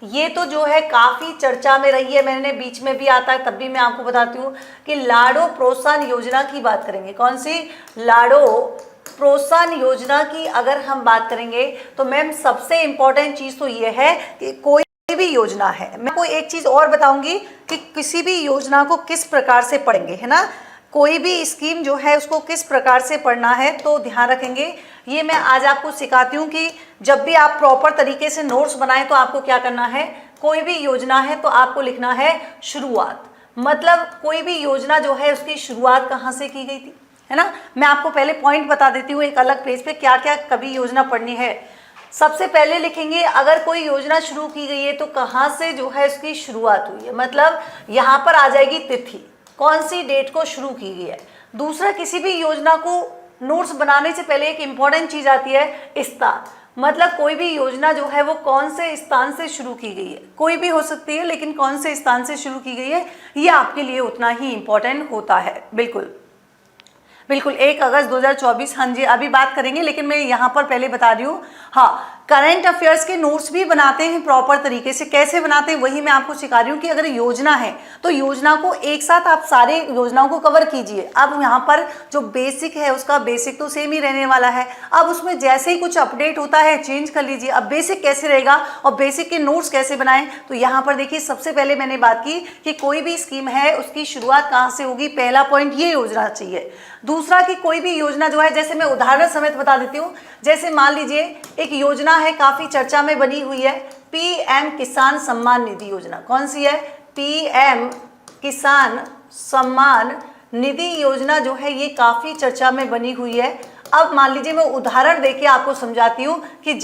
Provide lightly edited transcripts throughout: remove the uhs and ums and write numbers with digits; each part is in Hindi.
ये तो जो है काफी चर्चा में रही है, मैंने बीच में भी आता है तब भी मैं आपको बताती हूँ कि लाड़ो प्रोत्साहन योजना की बात करेंगे। कौन सी? लाड़ो प्रोत्साहन योजना की अगर हम बात करेंगे तो मैम सबसे इंपॉर्टेंट चीज तो ये है कि कोई भी योजना है, मैं कोई एक चीज और बताऊंगी कि किसी भी योजना को किस प्रकार से पढ़ेंगे, है ना, कोई भी स्कीम जो है उसको किस प्रकार से पढ़ना है तो ध्यान रखेंगे। ये मैं आज आपको सिखाती हूँ कि जब भी आप प्रॉपर तरीके से नोट्स बनाएं तो आपको क्या करना है, कोई भी योजना है तो आपको लिखना है शुरुआत, मतलब कोई भी योजना जो है उसकी शुरुआत कहाँ से की गई थी, है ना। मैं आपको पहले पॉइंट बता देती हूँ एक अलग पेज पे क्या क्या कभी योजना पढ़नी है। सबसे पहले लिखेंगे अगर कोई योजना शुरू की गई है तो कहाँ से जो है उसकी शुरुआत हुई है, मतलब यहाँ पर आ जाएगी तिथि, कौन सी डेट को शुरू की गई है। दूसरा, किसी भी योजना को नोट्स बनाने से पहले एक इंपॉर्टेंट चीज आती है स्थान, मतलब कोई भी योजना जो है वो कौन से स्थान से शुरू की गई है, कोई भी हो सकती है लेकिन कौन से स्थान से शुरू की गई है ये आपके लिए उतना ही इंपॉर्टेंट होता है। बिल्कुल बिल्कुल 1 अगस्त 2024, हाँ जी अभी बात करेंगे, लेकिन मैं यहाँ पर पहले बता रही हूँ। हाँ, करंट अफेयर्स के नोट्स भी बनाते हैं प्रॉपर तरीके से, कैसे बनाते हैं वही मैं आपको सिखा रही हूँ कि अगर योजना है तो योजना को एक साथ आप सारे योजनाओं को कवर कीजिए। अब यहाँ पर जो बेसिक है उसका बेसिक तो सेम ही रहने वाला है, अब उसमें जैसे ही कुछ अपडेट होता है चेंज कर लीजिए। अब बेसिक कैसे रहेगा और बेसिक के नोट्स कैसे बनाएं, तो यहाँ पर देखिए सबसे पहले मैंने बात की कि कोई भी स्कीम है उसकी शुरुआत कहाँ से होगी, पहला पॉइंट ये योजना चाहिए। दूसरा कि कोई भी योजना जो है, जैसे मैं उदाहरण समेत बता देती हूँ, जैसे मान लीजिए एक योजना है काफी चर्चा में बनी हुई है, पीएम किसान सम्मान निधि योजना। कौन सी है? पीएम किसान सम्मान निधि योजना जो है ये काफी चर्चा में बनी हुई है। अब मान लीजिए मैं उदाहरण देके आपको समझाती हूँ कि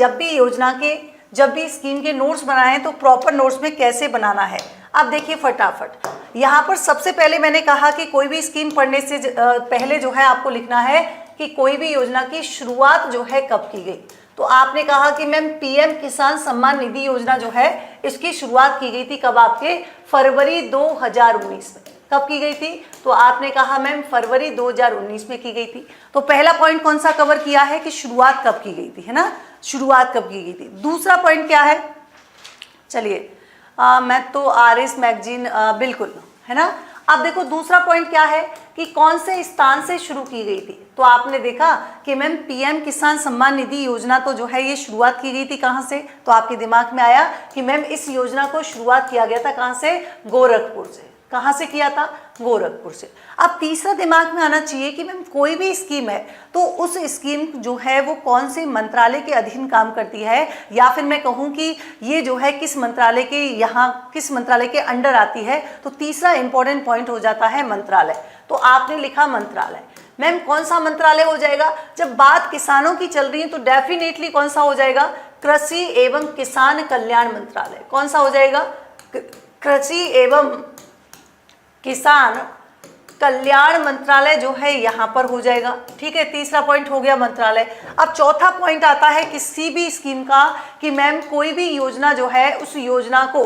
जब भी स्कीम के नोट्स बनाएं तो प्रॉपर नोट्स में कैसे बनाना है। अब देखिए फटाफट, यहाँ पर सबसे पहले मैंने कहा कि कोई भी स्कीम पढ़ने से पहले जो है आपको लिखना है कि कोई भी योजना की शुरुआत जो है कब की गई। तो आपने कहा कि मैम पीएम किसान सम्मान निधि योजना जो है इसकी शुरुआत की गई थी कब? आपके फरवरी 2019 में। कब की गई थी? तो आपने कहा मैम फरवरी 2019 में की गई थी। तो पहला पॉइंट कौन सा कवर किया है कि शुरुआत कब की गई थी, है ना, शुरुआत कब की गई थी। दूसरा पॉइंट क्या है, चलिए मैं तो आरएस मैगजीन बिल्कुल, है ना। अब देखो दूसरा पॉइंट क्या है कि कौन से स्थान से शुरू की गई थी। तो आपने देखा कि मैम पीएम किसान सम्मान निधि योजना तो जो है ये शुरुआत की गई थी कहाँ से, तो आपके दिमाग में आया कि मैम इस योजना को शुरुआत किया गया था कहाँ से? गोरखपुर से। कहाँ से किया था? गोरखपुर से। अब तीसरा दिमाग में आना चाहिए कि मैम कोई भी स्कीम है तो उस स्कीम जो है वो कौन से मंत्रालय के अधीन काम करती है, या फिर मैं कहूँ कि ये जो है किस मंत्रालय के अंडर आती है। तो तीसरा इंपॉर्टेंट पॉइंट हो जाता है मंत्रालय। तो आपने लिखा मंत्रालय, मैम कौन सा मंत्रालय हो जाएगा? जब बात किसानों की चल रही है तो डेफिनेटली कौन सा हो जाएगा? कृषि एवं किसान कल्याण मंत्रालय। कौन सा हो जाएगा? कृषि एवं किसान कल्याण मंत्रालय जो है यहाँ पर हो जाएगा। ठीक है, तीसरा पॉइंट हो गया मंत्रालय। अब चौथा पॉइंट आता है किसी भी स्कीम का कि मैम कोई भी योजना जो है उस योजना को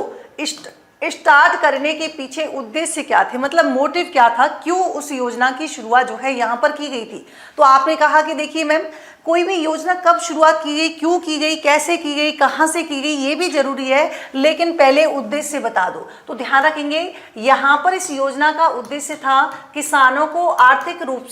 स्टार्ट करने के पीछे उद्देश्य क्या थे, मतलब मोटिव क्या था, क्यों उस योजना की शुरुआत जो है यहाँ पर की गई थी। तो आपने कहा कि देखिए मैम कोई भी योजना कब शुरुआत की गई, क्यों की गई, कैसे की गई, कहाँ से की गई, ये भी जरूरी है, लेकिन पहले उद्देश्य बता दो। तो ध्यान रखेंगे यहाँ पर इस योजना का उद्देश्य था किसानों को आर्थिक रूप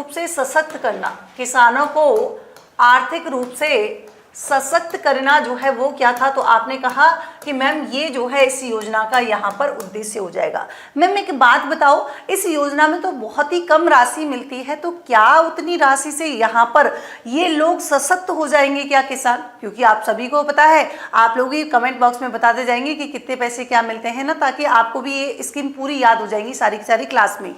से सशक्त करना, किसानों को आर्थिक रूप से सशक्त करना जो है वो क्या था। तो आपने कहा कि मैम ये जो है इस योजना का यहाँ पर उद्देश्य हो जाएगा। मैम एक बात बताओ, इस योजना में तो बहुत ही कम राशि मिलती है, तो क्या उतनी राशि से यहाँ पर ये लोग सशक्त हो जाएंगे क्या किसान? क्योंकि आप सभी को पता है, आप लोग ही कमेंट बॉक्स में बताते जाएंगे कि कितने पैसे क्या मिलते हैं ना, ताकि आपको भी ये स्कीम पूरी याद हो जाएगी सारी की सारी क्लास में।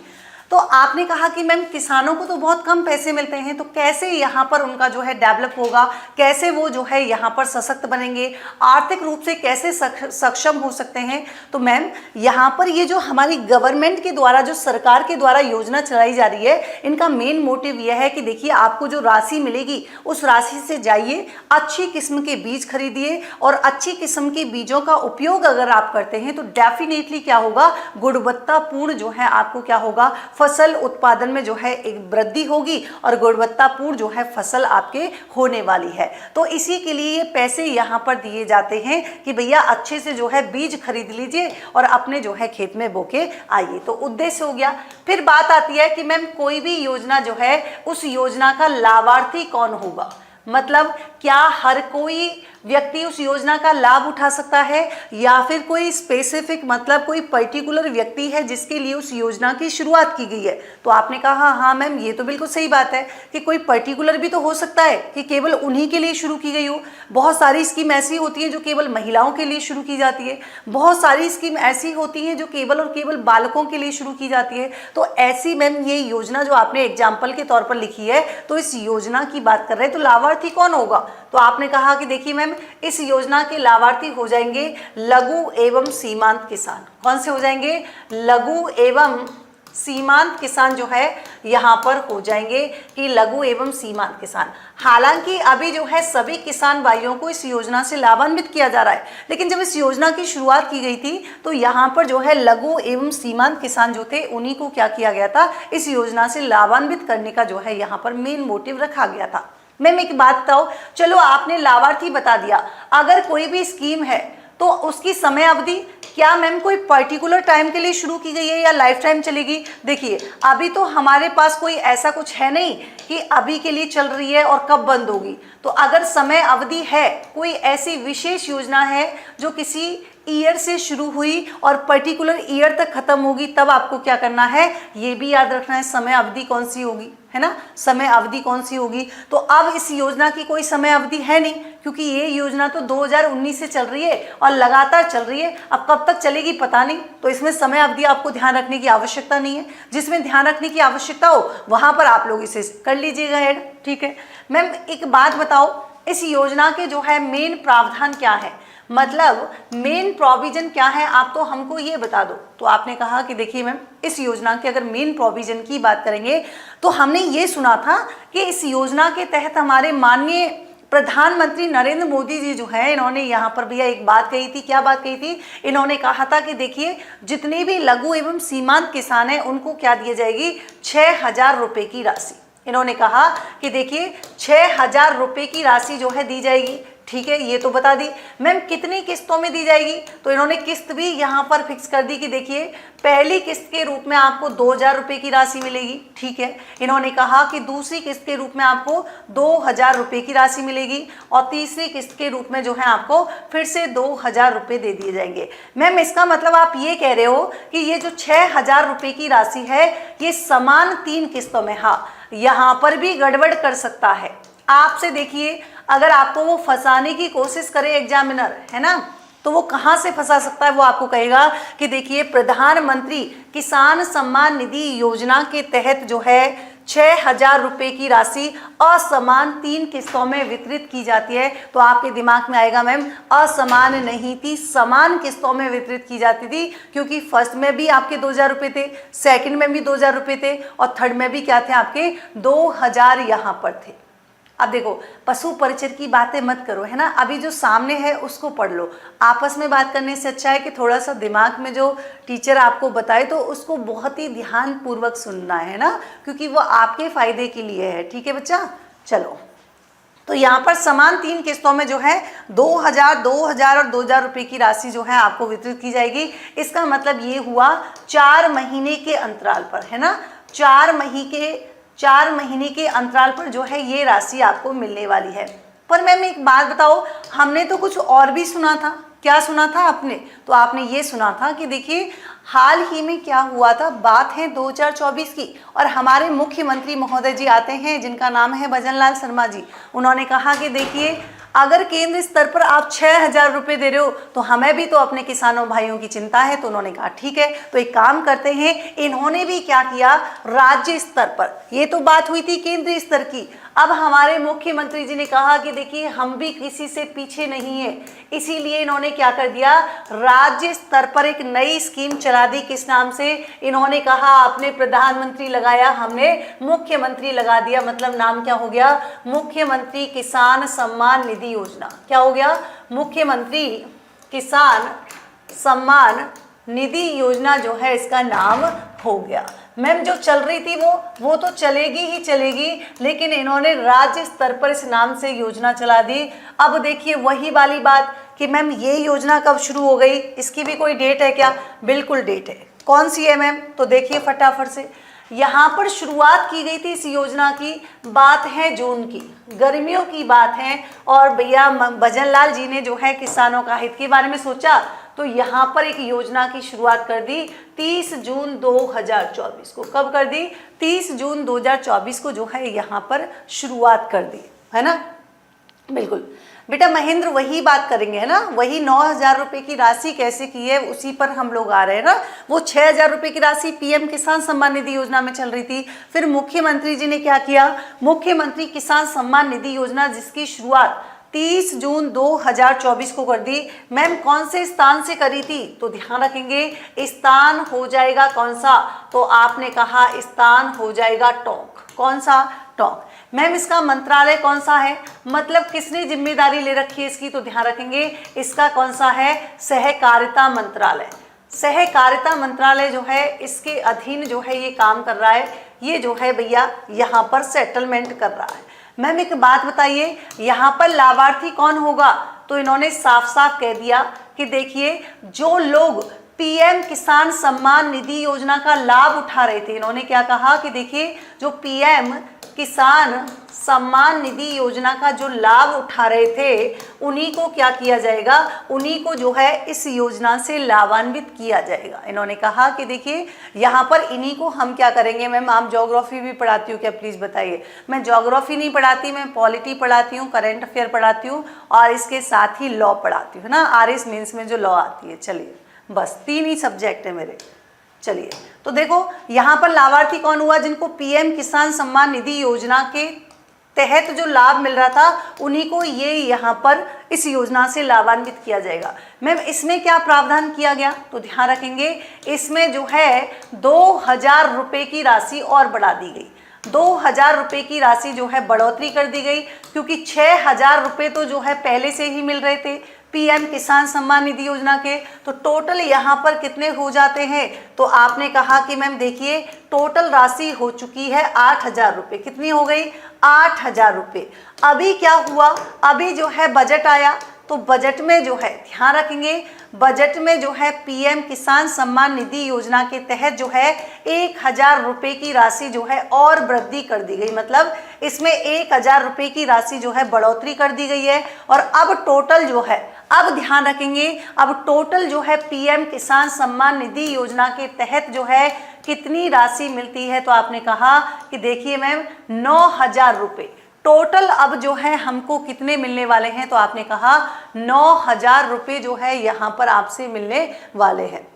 तो आपने कहा कि मैम किसानों को तो बहुत कम पैसे मिलते हैं, तो कैसे यहाँ पर उनका जो है डेवलप होगा, कैसे वो जो है यहाँ पर सशक्त बनेंगे, आर्थिक रूप से कैसे सक्षम हो सकते हैं। तो मैम यहाँ पर ये जो हमारी गवर्नमेंट के द्वारा, जो सरकार के द्वारा योजना चलाई जा रही है, इनका मेन मोटिव यह है कि देखिए आपको जो राशि मिलेगी उस राशि से जाइए, अच्छी किस्म के बीज खरीदिए, और अच्छी किस्म के बीजों का उपयोग अगर आप करते हैं तो डेफिनेटली क्या होगा, गुणवत्तापूर्ण जो है आपको क्या होगा, फसल उत्पादन में जो है एक वृद्धि होगी और गुणवत्तापूर्ण जो है फसल आपके होने वाली है। तो इसी के लिए ये पैसे यहाँ पर दिए जाते हैं कि भैया अच्छे से जो है बीज खरीद लीजिए और अपने जो है खेत में बोके आइए। तो उद्देश्य हो गया। फिर बात आती है कि मैम कोई भी योजना जो है उस योजना का लाभार्थी कौन होगा, मतलब क्या हर कोई व्यक्ति उस योजना का लाभ उठा सकता है या फिर कोई स्पेसिफिक मतलब कोई पर्टिकुलर व्यक्ति है जिसके लिए उस योजना की शुरुआत की गई है। तो आपने कहा हाँ मैम ये तो बिल्कुल सही बात है कि कोई पर्टिकुलर भी तो हो सकता है कि केवल उन्हीं के लिए शुरू की गई हो। बहुत सारी स्कीम ऐसी होती हैं जो केवल महिलाओं के लिए शुरू की जाती है, बहुत सारी स्कीम ऐसी होती हैं जो केवल और केवल बालकों के लिए शुरू की जाती है। तो ऐसी मैम ये योजना जो आपने एग्जाम्पल के तौर पर लिखी है तो इस योजना की बात कर रहे हैं, तो लाभार्थी कौन होगा? तो आपने कहा कि देखिए मैम इस योजना के लाभार्थी हो जाएंगे लघु एवं सीमांत किसान। कौन से हो जाएंगे? लघु एवं सीमांत किसान जो है यहाँ पर हो जाएंगे कि लघु एवं सीमांत किसान। हालांकि अभी जो है सभी किसान भाइयों को इस योजना से लाभान्वित किया जा रहा है, लेकिन जब इस योजना की शुरुआत की गई थी तो यहाँ पर जो है लघु एवं सीमांत किसान जो थे उन्हीं को क्या किया गया था, इस योजना से लाभान्वित करने का जो है यहाँ पर मेन मोटिव रखा गया था। मैम एक बात बताओ, चलो आपने लाभार्थी बता दिया, अगर कोई भी स्कीम है तो उसकी समय अवधि क्या मैम कोई पर्टिकुलर टाइम के लिए शुरू की गई है या लाइफ टाइम चलेगी? देखिए अभी तो हमारे पास कोई ऐसा कुछ है नहीं कि अभी के लिए चल रही है और कब बंद होगी। तो अगर समय अवधि है, कोई ऐसी विशेष योजना है जो किसी ईयर से शुरू हुई और पर्टिकुलर ईयर तक खत्म होगी, तब आपको क्या करना है, ये भी याद रखना है समय अवधि कौन सी होगी, है ना, समय अवधि कौन सी होगी। तो अब इस योजना की कोई समय अवधि है नहीं, क्योंकि ये योजना तो 2019 से चल रही है और लगातार चल रही है। अब कब तक चलेगी पता नहीं, तो इसमें समय अवधि आपको ध्यान रखने की आवश्यकता नहीं है। जिसमें ध्यान रखने की आवश्यकता हो वहां पर आप लोग इसे कर लीजिएगा ऐड, ठीक है। मैम एक बात बताओ, इस योजना के जो है मेन प्रावधान क्या है, मतलब मेन प्रोविजन क्या है, आप तो हमको ये बता दो। तो आपने कहा कि देखिए मैम इस योजना के अगर मेन प्रोविजन की बात करेंगे तो हमने ये सुना था कि इस योजना के तहत हमारे माननीय प्रधानमंत्री नरेंद्र मोदी जी जो है इन्होंने यहाँ पर भैया एक बात कही थी। क्या बात कही थी? इन्होंने कहा था कि देखिए जितने भी लघु एवं सीमांत किसान हैं उनको क्या दी जाएगी, 6,000 रुपये की राशि। इन्होंने कहा कि देखिए 6,000 रुपये की राशि जो है दी जाएगी, ठीक है, ये तो बता दी। मैम कितनी किस्तों में दी जाएगी? तो इन्होंने किस्त भी यहाँ पर फिक्स कर दी कि देखिए पहली किस्त के रूप में आपको 2,000 रुपये की राशि मिलेगी, ठीक है। इन्होंने कहा कि दूसरी किस्त के रूप में आपको 2,000 रुपये की राशि मिलेगी और तीसरी किस्त के रूप में जो है आपको फिर से 2,000 रुपये दे दिए जाएंगे। मैम इसका मतलब आप ये कह रहे हो कि ये जो 6,000 रुपये की राशि है ये समान 3 किस्तों में, हाँ यहाँ पर भी गड़बड़ कर सकता है आपसे। देखिए अगर आपको वो फंसाने की कोशिश करे एग्जामिनर, है ना, तो वो कहाँ से फंसा सकता है, वो आपको कहेगा कि देखिए प्रधानमंत्री किसान सम्मान निधि योजना के तहत जो है 6,000 रुपये की राशि असमान 3 किस्तों में वितरित की जाती है। तो आपके दिमाग में आएगा मैम असमान नहीं थी, समान किस्तों में वितरित की जाती थी, क्योंकि फर्स्ट में भी आपके 2,000 रुपये थे, सेकंड में भी 2,000 रुपये थे और थर्ड में भी क्या थे आपके 2,000 यहाँ पर थे। अब देखो पशु परिचय की बातें मत करो, है ना, अभी जो सामने है उसको पढ़ लो। आपस में बात करने से अच्छा है कि थोड़ा सा दिमाग में जो टीचर आपको बताए तो उसको बहुत ही ध्यान पूर्वक सुनना है ना, क्योंकि वो आपके फायदे के लिए है, ठीक है बच्चा। चलो तो यहाँ पर समान 3 किस्तों में जो है 2,000, 2,000 और 2,000 रुपये की राशि जो है आपको वितरित की जाएगी। इसका मतलब ये हुआ 4 महीने के अंतराल पर, है ना, 4 महीने के अंतराल पर जो है ये राशि आपको मिलने वाली है। पर मैम एक बात बताओ, हमने तो कुछ और भी सुना था। क्या सुना था आपने? तो आपने ये सुना था कि देखिए हाल ही में क्या हुआ था, बात है 2024 की, और हमारे मुख्यमंत्री महोदय जी आते हैं जिनका नाम है भजन लाल शर्मा जी। उन्होंने कहा कि देखिए अगर केंद्र स्तर पर आप 6,000 रुपये दे रहे हो तो हमें भी तो अपने किसानों भाइयों की चिंता है। तो उन्होंने कहा ठीक है, तो एक काम करते हैं। इन्होंने भी क्या किया, राज्य स्तर पर, ये तो बात हुई थी केंद्रीय स्तर की, अब हमारे मुख्यमंत्री जी ने कहा कि देखिए हम भी किसी से पीछे नहीं है, इसीलिए इन्होंने क्या कर दिया, राज्य स्तर पर एक नई स्कीम चला दी। किस नाम से? इन्होंने कहा आपने प्रधानमंत्री लगाया, हमने मुख्यमंत्री लगा दिया, मतलब नाम क्या हो गया, मुख्यमंत्री किसान सम्मान निधि योजना। क्या हो गया, मुख्यमंत्री किसान सम्मान निधि योजना जो है इसका नाम हो गया। मैम जो चल रही थी वो तो चलेगी ही चलेगी, लेकिन इन्होंने राज्य स्तर पर इस नाम से योजना चला दी। अब देखिए वही वाली बात कि मैम ये योजना कब शुरू हो गई, इसकी भी कोई डेट है क्या? बिल्कुल डेट है। कौन सी है मैम? तो देखिए फटाफट से, यहाँ पर शुरुआत की गई थी इस योजना की, बात है जून की, गर्मियों की बात है। और भैया भजन लाल जी ने जो है किसानों का हित के बारे में सोचा, तो यहाँ पर एक योजना की शुरुआत कर दी 30 जून 2024 को। कब कर दी? 30 जून 2024 को जो है यहाँ पर शुरुआत कर दी, है ना। बिल्कुल बेटा महेंद्र वही बात करेंगे, है ना। वही 9,000 रुपये की राशि कैसे की है उसी पर हम लोग आ रहे हैं ना। वो 6,000 रुपये की राशि पीएम किसान सम्मान निधि योजना में चल रही थी। फिर मुख्यमंत्री जी ने क्या किया? मुख्यमंत्री किसान सम्मान निधि योजना जिसकी शुरुआत 30 जून 2024 को कर दी। मैम कौन से स्थान से करी थी? तो ध्यान रखेंगे स्थान हो जाएगा कौन सा? तो आपने कहा स्थान हो जाएगा टोंक। कौन सा? टोंक। मैम इसका मंत्रालय कौन सा है? मतलब किसने जिम्मेदारी ले रखी है इसकी? तो ध्यान रखेंगे इसका कौन सा है? सहकारिता मंत्रालय। सहकारिता मंत्रालय जो है इसके अधीन जो है ये काम कर रहा है। ये जो है भैया यहाँ पर सेटलमेंट कर रहा है। मैम एक बात बताइए, यहाँ पर लाभार्थी कौन होगा? तो इन्होंने साफ साफ कह दिया कि देखिए जो लोग पीएम किसान सम्मान निधि योजना का लाभ उठा रहे थे, इन्होंने क्या कहा कि देखिए जो पीएम किसान सम्मान निधि योजना का जो लाभ उठा रहे थे उन्हीं को क्या किया जाएगा? उन्हीं को जो है इस योजना से लाभान्वित किया जाएगा। इन्होंने कहा कि देखिए यहाँ पर इन्हीं को हम क्या करेंगे। मैम आप ज्योग्राफी भी पढ़ाती हो क्या? प्लीज़ बताइए। मैं ज्योग्राफी नहीं पढ़ाती, मैं पॉलिटी पढ़ाती हूँ, करंट अफेयर पढ़ाती हूँ और इसके साथ ही लॉ पढ़ाती हूँ, है ना। RS मेंस में जो लॉ आती है। चलिए बस 3 ही सब्जेक्ट है मेरे। चलिए तो देखो यहाँ पर लाभार्थी कौन हुआ? जिनको पीएम किसान सम्मान निधि योजना के तहत जो लाभ मिल रहा था उन्हीं को ये यहाँ पर इस योजना से लाभान्वित किया जाएगा। मैम इसमें क्या प्रावधान किया गया? तो ध्यान रखेंगे इसमें जो है 2,000 रुपये की राशि और बढ़ा दी गई। 2,000 रुपये की राशि जो है बढ़ोतरी कर दी गई, क्योंकि 6,000 रुपये तो जो है पहले से ही मिल रहे थे पीएम किसान सम्मान निधि योजना के। तो टोटल यहाँ पर कितने हो जाते हैं? तो आपने कहा कि मैम देखिए टोटल राशि हो चुकी है 8,000 रुपये। कितनी हो गई? 8,000 रुपये। अभी क्या हुआ? अभी जो है बजट आया, तो बजट में जो है ध्यान रखेंगे बजट में जो है पीएम किसान सम्मान निधि योजना के तहत जो है 1,000 रुपये की राशि जो है और वृद्धि कर दी गई। मतलब इसमें 1,000 रुपये की राशि जो है बढ़ोतरी कर दी गई है। और अब टोटल जो है, अब ध्यान रखेंगे, अब टोटल जो है पीएम किसान सम्मान निधि योजना के तहत जो है कितनी राशि मिलती है? तो आपने कहा कि देखिए मैम 9,000 रुपये टोटल अब जो है हमको कितने मिलने वाले हैं? तो आपने कहा 9,000 रुपये जो है यहाँ पर आपसे मिलने वाले हैं।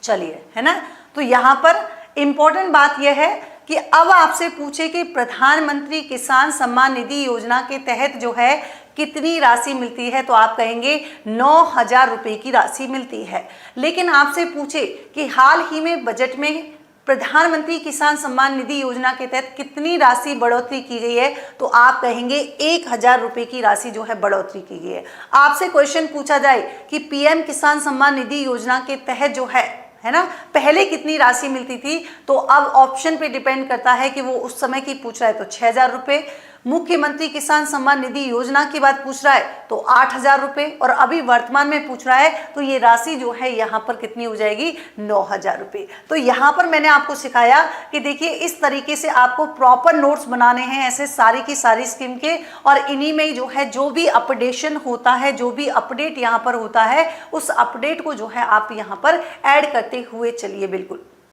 चलिए, है ना। तो यहाँ पर इम्पोर्टेंट बात यह है कि अब आपसे पूछे कि प्रधानमंत्री किसान सम्मान निधि योजना के तहत जो है कितनी राशि मिलती है? तो आप कहेंगे 9,000 रुपये की राशि मिलती है। लेकिन आपसे पूछे कि हाल ही में बजट में प्रधानमंत्री किसान सम्मान निधि योजना के तहत कितनी राशि बढ़ोतरी की गई है? तो आप कहेंगे 1,000 रुपये की राशि जो है बढ़ोतरी की गई है। आपसे क्वेश्चन पूछा जाए कि पीएम किसान सम्मान निधि योजना के तहत जो है ना, पहले कितनी राशि मिलती थी? तो अब ऑप्शन पे डिपेंड करता है कि वो उस समय की पूछ रहा है तो 6,000 रुपये, मुख्यमंत्री किसान सम्मान निधि योजना की बात पूछ रहा है तो 8,000 रुपये, और अभी वर्तमान में पूछ रहा है तो ये राशि जो है यहाँ पर कितनी हो जाएगी? 9,000 रुपये। तो यहाँ पर मैंने आपको सिखाया कि देखिए इस तरीके से आपको प्रॉपर नोट्स बनाने हैं ऐसे सारी की सारी स्कीम के, और इन्हीं में जो है जो भी अपडेशन होता है, जो भी अपडेट यहाँ पर होता है, उस अपडेट को जो है आप यहाँ पर ऐड करते हुए चलिए। बिल्कुल